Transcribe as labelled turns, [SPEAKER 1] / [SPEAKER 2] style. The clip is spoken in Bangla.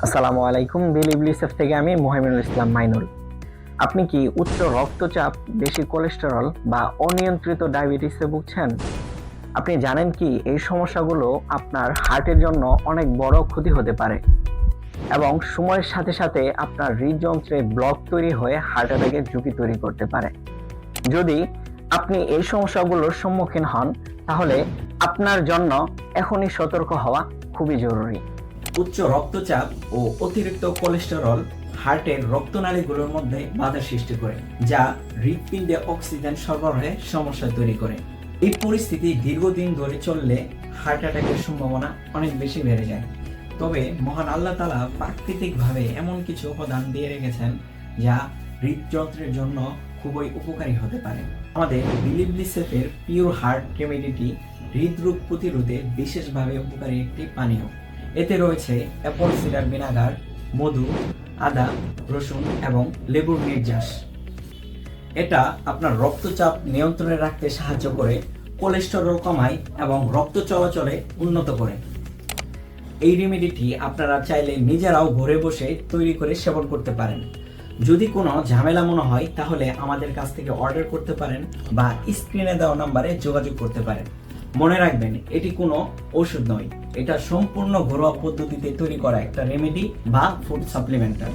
[SPEAKER 1] আসসালামু আলাইকুম। বিলিভলিসেফ থেকে আমি মোহাম্মদুল ইসলাম মাইনুল। আপনি কি উচ্চ রক্তচাপ, বেশি কোলেস্টেরল বা অনিয়ন্ত্রিত ডায়াবেটিসে ভুগছেন? আপনি জানেন কি এই সমস্যাগুলো আপনার হার্টের জন্য অনেক বড় ক্ষতি হতে পারে এবং সময়ের সাথে সাথে আপনার হৃদযন্ত্রে ব্লক তৈরি হয়ে হার্ট অ্যাটাকের ঝুঁকি তৈরি করতে পারে। যদি আপনি এই সমস্যাগুলোর সম্মুখীন হন, তাহলে আপনার জন্য এখনই সতর্ক হওয়া খুবই জরুরি।
[SPEAKER 2] উচ্চ রক্তচাপ ও অতিরিক্ত কোলেস্টেরল হার্টের রক্তনালীগুলোর মধ্যে বাধা সৃষ্টি করে, যা হৃৎপিণ্ডে অক্সিজেন সরবরাহে সমস্যা তৈরি করে। এই পরিস্থিতি দীর্ঘদিন ধরে চললে হার্ট অ্যাটাকের সম্ভাবনা অনেক বেশি বেড়ে যায়। তবে মহান আল্লাহ তাআলা প্রাকৃতিকভাবে এমন কিছু উপাদান দিয়ে রেখেছেন যা হৃদযন্ত্রের জন্য খুবই উপকারী হতে পারে। আমাদের বিলিভলিসেফের পিওর হার্ট রেমেডিটি হৃদরোগ প্রতিরোধে বিশেষভাবে উপকারী একটি পানীয়। এতে রয়েছে অ্যাপল সিডার ভিনেগার, মধু, আদা, রসুন এবং লেবুর নির্যাস। এটা আপনার রক্তচাপ নিয়ন্ত্রণে রাখতে সাহায্য করে, কোলেস্টেরল কমায় এবং রক্ত চলাচলে উন্নত করে। এই রেমেডিটি আপনারা চাইলে নিজেরাও ঘরে বসে তৈরি করে সেবন করতে পারেন। যদি কোনো ঝামেলা মনে হয় তাহলে আমাদের কাছ থেকে অর্ডার করতে পারেন বা স্ক্রিনে দেওয়া নম্বরে যোগাযোগ করতে পারেন। মনে রাখবেন, এটি কোনো ওষুধ নয়, এটা সম্পূর্ণ ঘরোয়া পদ্ধতিতে তৈরি করা একটা রেমেডি বা ফুড সাপ্লিমেন্টার।